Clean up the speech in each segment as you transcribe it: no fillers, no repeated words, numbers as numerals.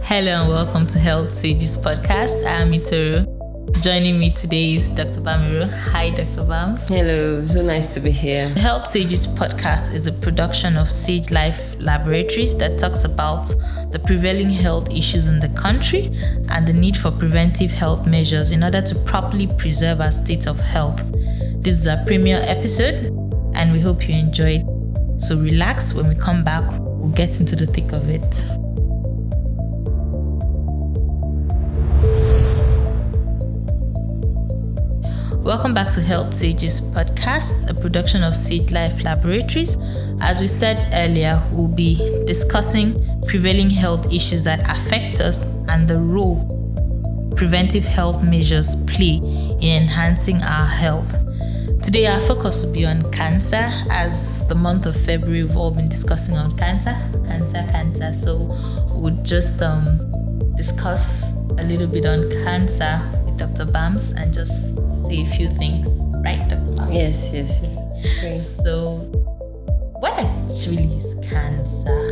Hello and welcome to Health Sages podcast. I'm Itoro. Joining me today is Dr. Bamiro. Hi, Dr. Bam. Hello, so nice to be here. The Health Sages podcast is a production of Sagelife Laboratories that talks about the prevailing health issues in the country and the need for preventive health measures in order to properly preserve our state of health. This is our premiere episode and we hope you enjoyed. So relax. When we come back, we'll get into the thick of it. Welcome back to Health Sages podcast, a production of Sagelife Laboratories. As we said earlier, we'll be discussing prevailing health issues that affect us and the role preventive health measures play in enhancing our health. Today, our focus will be on cancer. As the month of February, we've all been discussing on cancer. So we'll just discuss a little bit on cancer with Dr. Bams and just say a few things, right, Dr. Bams? Yes. Okay. So, what actually is cancer?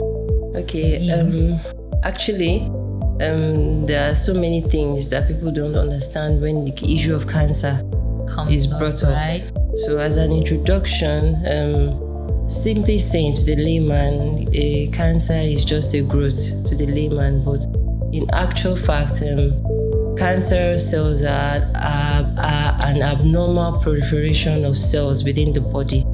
Okay. Actually, there are so many things that people don't understand when the issue of cancer is brought up. Right? So, as an introduction, simply saying to the layman, cancer is just a growth to the layman, but in actual fact, cancer cells are an abnormal proliferation of cells within the body.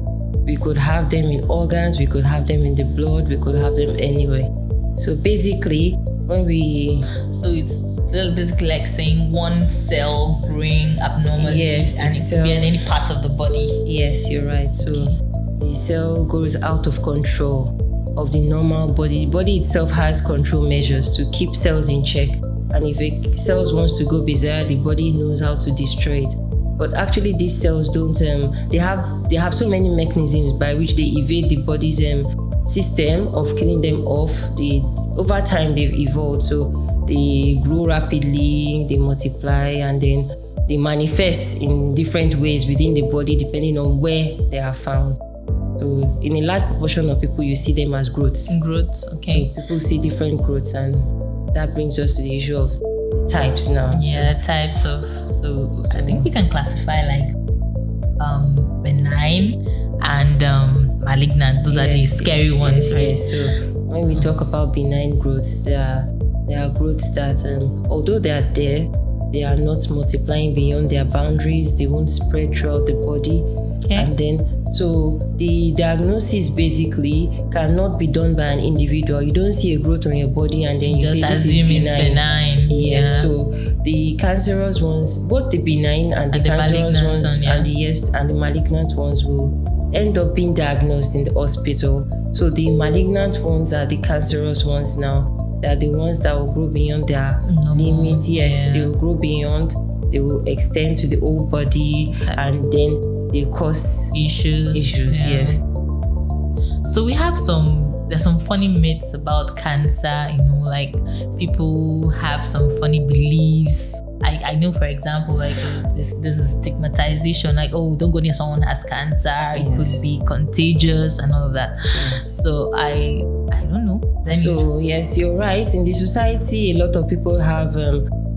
We could have them in organs, we could have them in the blood, we could have them anywhere. So basically, So it's basically like saying one cell growing abnormally, yes, and it could be in any part of the body. Yes, you're right. So the cell goes out of control of the normal body. The body itself has control measures to keep cells in check. And if a cells wants to go bizarre, the body knows how to destroy it. But actually, these cells don't. They have so many mechanisms by which they evade the body's system of killing them off. Over time, they've evolved. So they grow rapidly, they multiply, and then they manifest in different ways within the body depending on where they are found. So in a large proportion of people, you see them as growths. Growths, okay. So people see different growths, and that brings us to the issue of the types now. Yeah, types of. So I think we can classify like benign and malignant. Those are the scary ones, right? Yes. So when we talk about benign growths, there are growths that, although they are there, they are not multiplying beyond their boundaries. They won't spread throughout the body, and then. So the diagnosis basically cannot be done by an individual. You don't see a growth on your body and then you just say this assume is benign. Yes, yeah. So the cancerous ones, both the benign and the cancerous ones and the malignant ones will end up being diagnosed in the hospital. So the malignant ones are the cancerous ones now. They are the ones that will grow beyond their limits. Yes, they will grow beyond. They will extend to the whole body, and then they cause issues. Yes. So there's some funny myths about cancer, like people have some funny beliefs. I know, for example, like there's a stigmatization, like, oh, don't go near someone who has cancer. It could be contagious and all of that. Yes. So I don't know. So yes, you're right. In the society, a lot of people have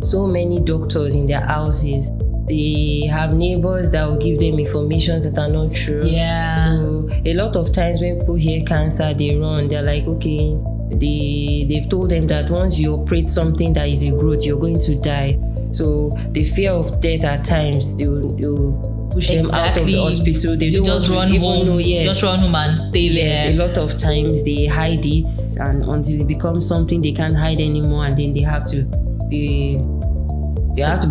so many doctors in their houses. They have neighbors that will give them information that are not true. Yeah. So a lot of times when people hear cancer, they run. They're like, okay, they've told them that once you operate something that is a growth, you're going to die. So the fear of death at times, they'll push them out of the hospital. They don't just run home. Just run home and stay there. Yes, a lot of times they hide it, and until it becomes something they can't hide anymore, and then they have to be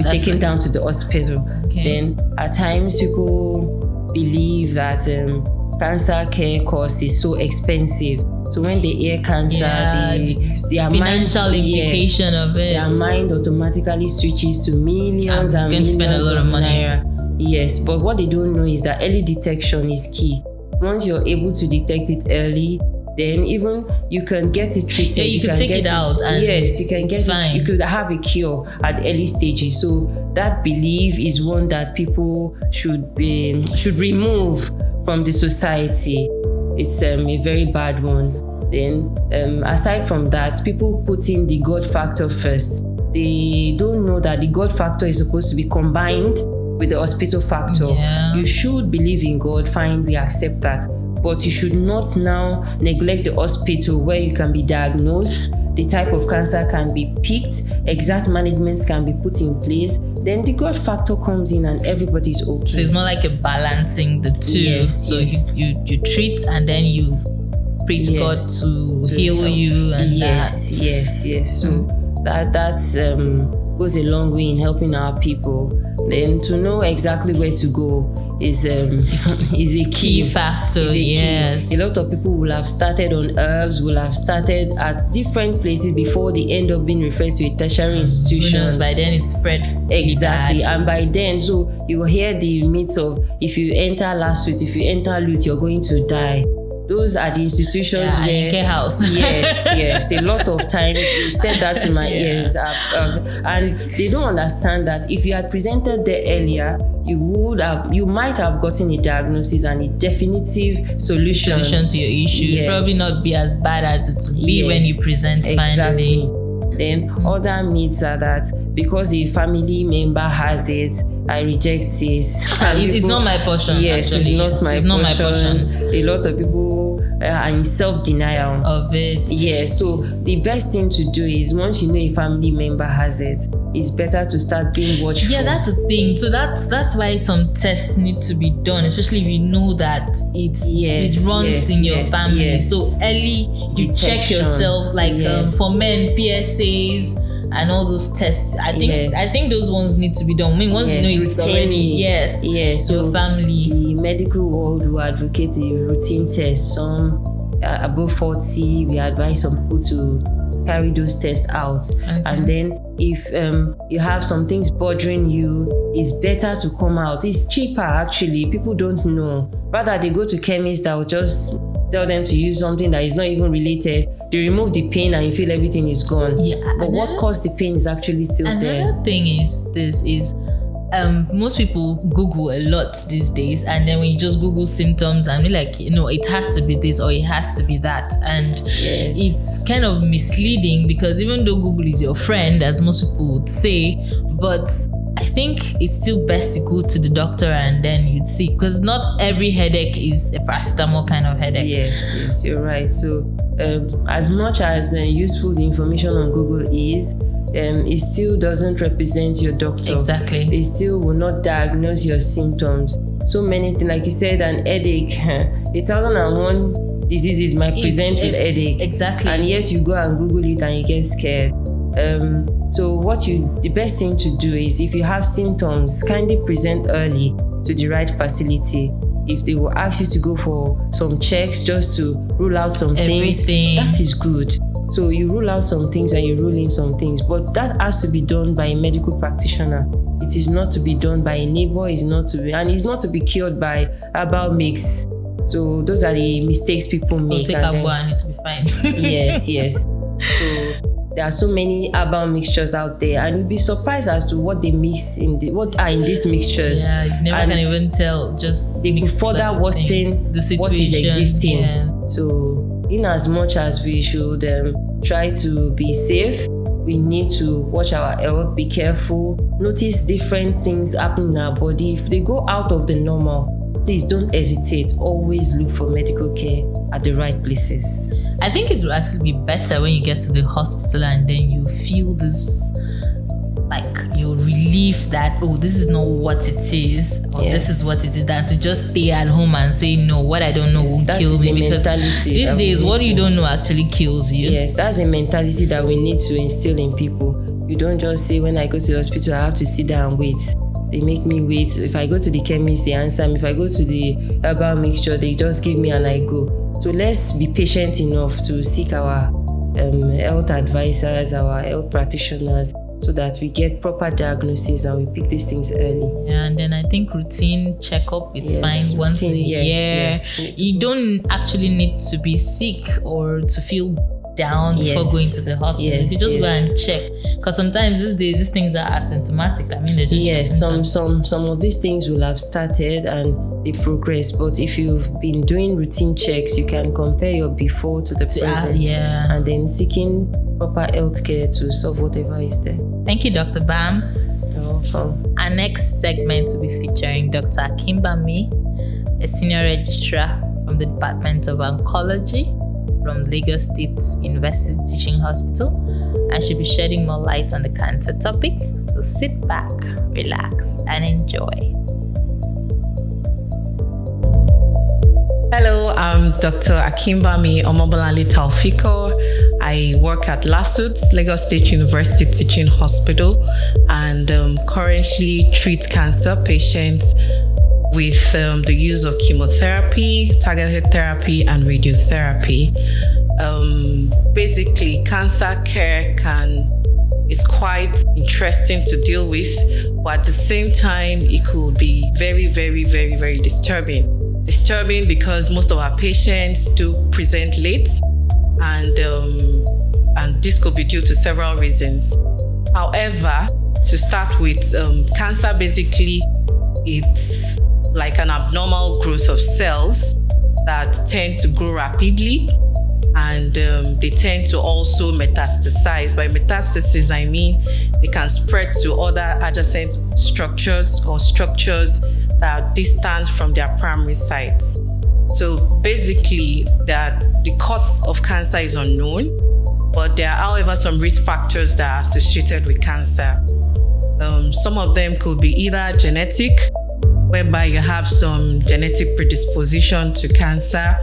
taken down to the hospital. Okay. Then at times people believe that cancer care cost is so expensive. So when they hear cancer, their financial implication of it, their mind automatically switches to millions and millions spend a lot of money. Naira. Yes, but what they don't know is that early detection is key. Once you're able to detect it early, then even you can get it treated. Yeah, you can take it out. Yes, you can get it. You could have a cure at early stages. So that belief is one that people should remove from the society. It's a very bad one. Then aside from that, people put in the God factor first. They don't know that the God factor is supposed to be combined with the hospital factor. Yeah. You should believe in God, fine, we accept that. But you should not now neglect the hospital where you can be diagnosed, the type of cancer can be picked, exact managements can be put in place. Then the God factor comes in and everybody's okay. So it's more like you're balancing the two. Yes, so yes. You treat and then you pray to God to heal help you and Yes. So that goes a long way in helping our people. Then to know exactly where to go is a key factor. Yes. A lot of people will have started on herbs, will have started at different places before they end up being referred to a tertiary institution. Who knows, by then it's spread. Exactly. And by then, so you will hear the myths of if you enter LASUTH, if you enter LUTH, you're going to die. Those are the institutions where Ikeja house. yes. A lot of times you said that to my ears, and they don't understand that if you had presented there earlier, you might have gotten a diagnosis and a definitive solution to your issue. Yes. Probably not be as bad as it would be when you present finally. Then other myths are that because a family member has it, I reject it. It's not my portion. Yes, actually. It's not my portion. A lot of people are in self-denial of it. Yeah, so the best thing to do is once you know a family member has it, it's better to start being watchful. Yeah, that's the thing. So that's why some tests need to be done, especially if you know that it runs in your family. Yes. So early you check yourself, like for men, PSAs and all those tests. I think those ones need to be done. I mean, once you know it's already so your family. The medical world will advocate the routine tests. Some above 40, we advise some people to carry those tests out. And then if you have some things bothering you, it's better to come out. It's cheaper actually. People don't know. Rather they go to chemists that will just tell them to use something that is not even related. They remove the pain and you feel everything is gone. But what caused the pain is actually still there. Another thing is most people Google a lot these days, and then when you just Google symptoms and be like, it has to be this or it has to be that, and it's kind of misleading because even though Google is your friend, as most people would say, but I think it's still best to go to the doctor and then you'd see, because not every headache is a paracetamol kind of headache. Yes, you're right. So as much as useful the information on Google is, it still doesn't represent your doctor. Exactly. It still will not diagnose your symptoms. So many things, like you said, an headache, 1001 diseases might present with headache. Exactly. And yet you go and Google it and you get scared. So the best thing to do is, if you have symptoms, kindly present early to the right facility. If they will ask you to go for some checks just to rule out some things, that is good. So you rule out some things and you rule in some things, but that has to be done by a medical practitioner. It is not to be done by a neighbor, and it's not to be cured by herbal mix. So those are the mistakes people make. Take and I need to be fine. Yes. So there are so many herbal mixtures out there, and you'll be surprised as to what they mix what are in these mixtures. Yeah, you never can even tell. Just they could further worsen what is existing. Yeah. So in as much as we should try to be safe, we need to watch our health, be careful, notice different things happening in our body. If they go out of the normal, please don't hesitate. Always look for medical care at the right places. I think it will actually be better when you get to the hospital and then you feel this, like your relief that, this is not what it is, or this is what it is, than to just stay at home and say, no, what I don't know will kill me. Because these days, what you don't know actually kills you. Yes, that's a mentality that we need to instill in people. You don't just say, when I go to the hospital, I have to sit down and wait. They make me wait. If I go to the chemist, they answer me. If I go to the herbal mixture, they just give me and I go. So let's be patient enough to seek our health advisors, our health practitioners, so that we get proper diagnosis and we pick these things early. Yeah, and then I think routine checkup is fine once a year. You don't actually need to be sick or to feel down before going to the hospital. You just go and check, because sometimes these days these things are asymptomatic. I mean, there's just some of these things will have started and they progress, but if you've been doing routine checks, you can compare your before to the present, and then seeking proper healthcare to solve whatever is there. Thank you, Dr. Bams. You're welcome. Our next segment will be featuring Dr. Akinbami, a Senior Registrar from the Department of Oncology from Lagos State University Teaching Hospital, and she'll be shedding more light on the cancer topic. So sit back, relax, and enjoy. Hello, I'm Dr. Akinbami Omobolale Taofiqoh. I work at LASUTH, Lagos State University Teaching Hospital, and currently treat cancer patients with the use of chemotherapy, targeted therapy, and radiotherapy. Basically, cancer care is quite interesting to deal with, but at the same time, it could be very, very, very, very disturbing. Disturbing because most of our patients do present late, and this could be due to several reasons. However, to start with, cancer basically, it's like an abnormal growth of cells that tend to grow rapidly, and they tend to also metastasize. By metastasis, I mean they can spread to other adjacent structures or structures that are distant from their primary sites. So basically, the cause of cancer is unknown, but there are, however, some risk factors that are associated with cancer. Some of them could be either genetic, whereby you have some genetic predisposition to cancer,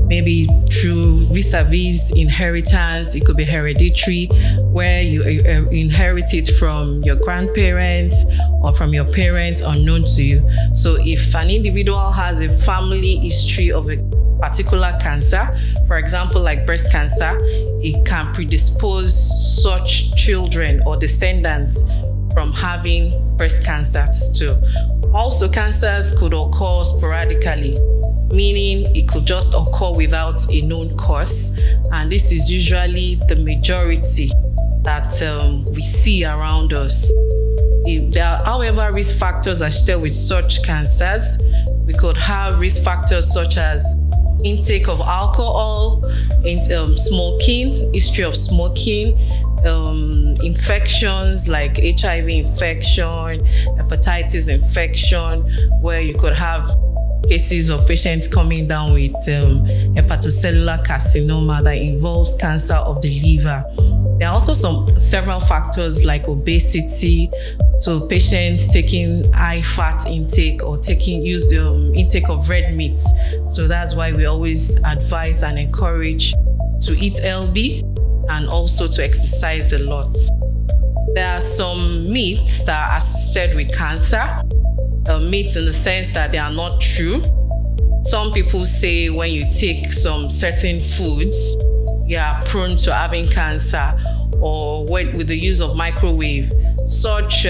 maybe through vis-a-vis inheritance. It could be hereditary, where you inherit it from your grandparents or from your parents unknown to you. So if an individual has a family history of a particular cancer, for example, like breast cancer, it can predispose such children or descendants from having breast cancer too. Also, cancers could occur sporadically, meaning it could just occur without a known cause, and this is usually the majority that we see around us. If there are, however, risk factors associated with such cancers. We could have risk factors such as intake of alcohol, smoking, history of smoking, infections like HIV infection, hepatitis infection, where you could have cases of patients coming down with hepatocellular carcinoma that involves cancer of the liver. There are also several factors like obesity, so patients taking high fat intake or intake of red meats. So that's why we always advise and encourage to eat healthy and also to exercise a lot. There are some myths that are associated with cancer. Myths in the sense that they are not true. Some people say when you take some certain foods, you are prone to having cancer, or with the use of microwave. Such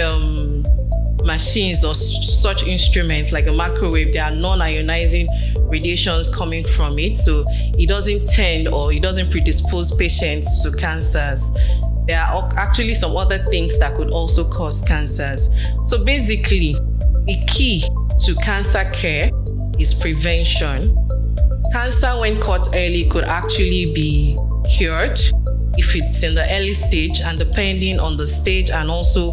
machines or such instruments like a microwave, there are non-ionizing radiations coming from it, so it doesn't tend or it doesn't predispose patients to cancers. There are actually some other things that could also cause cancers. So basically, the key to cancer care is prevention. Cancer, when caught early, could actually be cured if it's in the early stage, and depending on the stage and also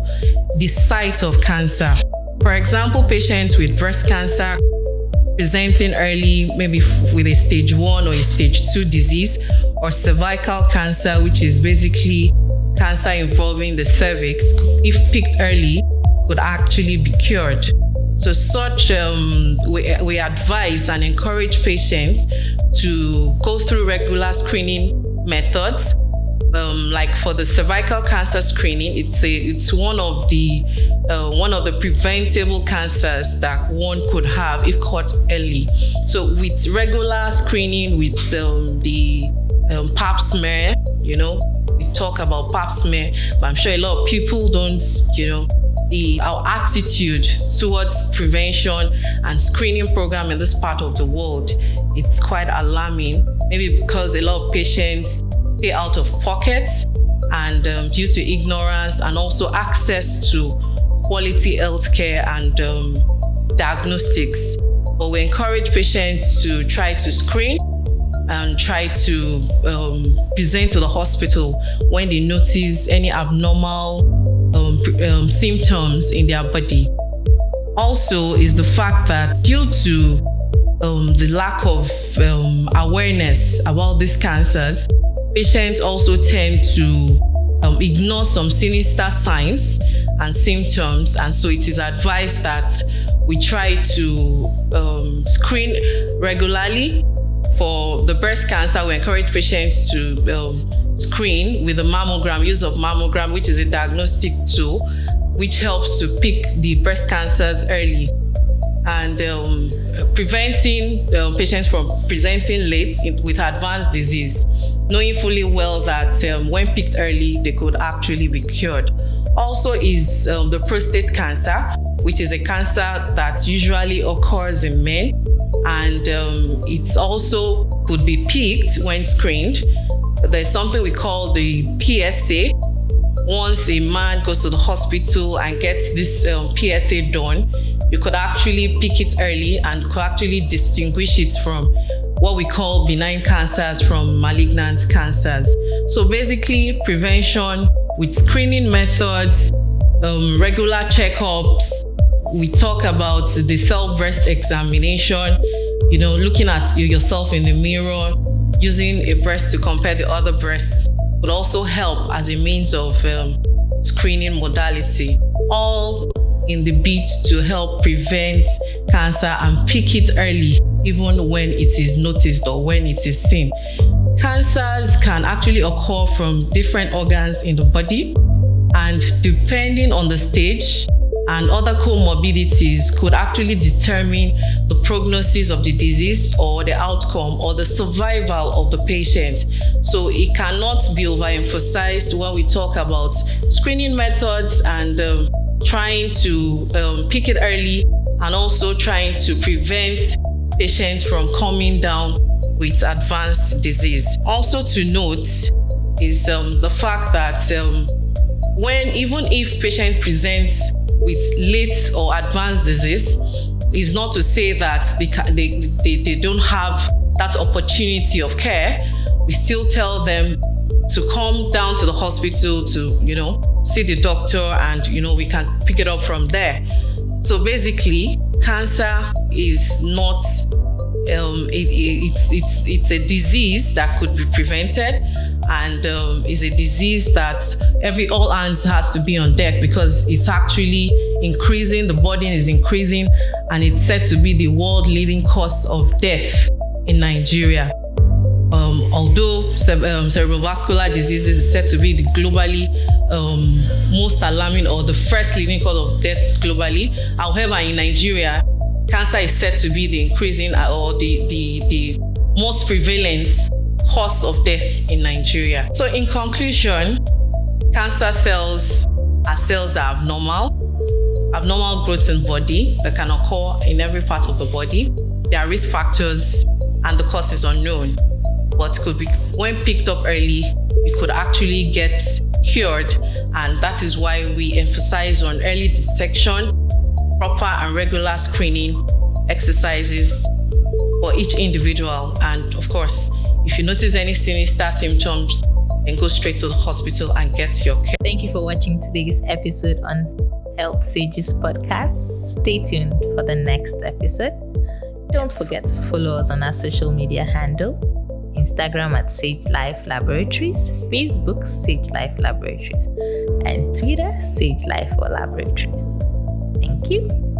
the site of cancer. For example, patients with breast cancer presenting early, maybe with a stage 1 or a stage 2 disease, or cervical cancer, which is basically cancer involving the cervix, if picked early, could actually be cured. So we advise and encourage patients to go through regular screening methods. Like for the cervical cancer screening, it's one of the preventable cancers that one could have if caught early. So with regular screening with the pap smear, we talk about pap smear, but I'm sure a lot of people don't, our attitude towards prevention and screening program in this part of the world, it's quite alarming. Maybe because a lot of patients pay out of pocket, and due to ignorance, and also access to quality healthcare and diagnostics. But we encourage patients to try to screen and try to present to the hospital when they notice any abnormal symptoms in their body. Also is the fact that due to the lack of awareness about these cancers, patients also tend to ignore some sinister signs and symptoms, and so it is advised that we try to screen regularly. For the breast cancer, we encourage patients to screen with the mammogram, use of mammogram, which is a diagnostic tool, which helps to pick the breast cancers early, and preventing patients from presenting late with advanced disease, knowing fully well that when picked early, they could actually be cured. Also is the prostate cancer, which is a cancer that usually occurs in men, and it also could be picked when screened. There's something we call the PSA. Once a man goes to the hospital and gets this PSA done, you could actually pick it early and could actually distinguish it from what we call benign cancers from malignant cancers. So basically, prevention with screening methods, regular checkups. We talk about the self-breast examination, looking at yourself in the mirror, using a breast to compare the other breasts would also help as a means of screening modality, all in the bid to help prevent cancer and pick it early, even when it is noticed or when it is seen. Cancers can actually occur from different organs in the body, and depending on the stage and other comorbidities could actually determine the prognosis of the disease or the outcome or the survival of the patient. So it cannot be overemphasized when we talk about screening methods and trying to pick it early, and also trying to prevent patients from coming down with advanced disease. Also to note is the fact that even if patient presents with late or advanced disease, is not to say that they don't have that opportunity of care. We still tell them to come down to the hospital to, see the doctor, and, we can pick it up from there. So basically, cancer is not, it's a disease that could be prevented, and is a disease that all hands has to be on deck, because it's actually increasing, the burden is increasing, and it's said to be the world leading cause of death in Nigeria. Although cerebrovascular diseases is said to be the globally most alarming or the first leading cause of death globally. However, in Nigeria, cancer is said to be the increasing or the most prevalent cause of death in Nigeria. So in conclusion, cancer cells are cells that are abnormal growth in body that can occur in every part of the body. There are risk factors and the cause is unknown, but could be, when picked up early, you could actually get cured, and that is why we emphasize on early detection, proper and regular screening exercises for each individual, and of course, if you notice any sinister symptoms, then go straight to the hospital and get your care. Thank you for watching today's episode on Health Sages Podcast. Stay tuned for the next episode. Don't forget to follow us on our social media handle: Instagram at Sagelife Laboratories, Facebook Sagelife Laboratories, and Twitter Sagelife Laboratories. Thank you.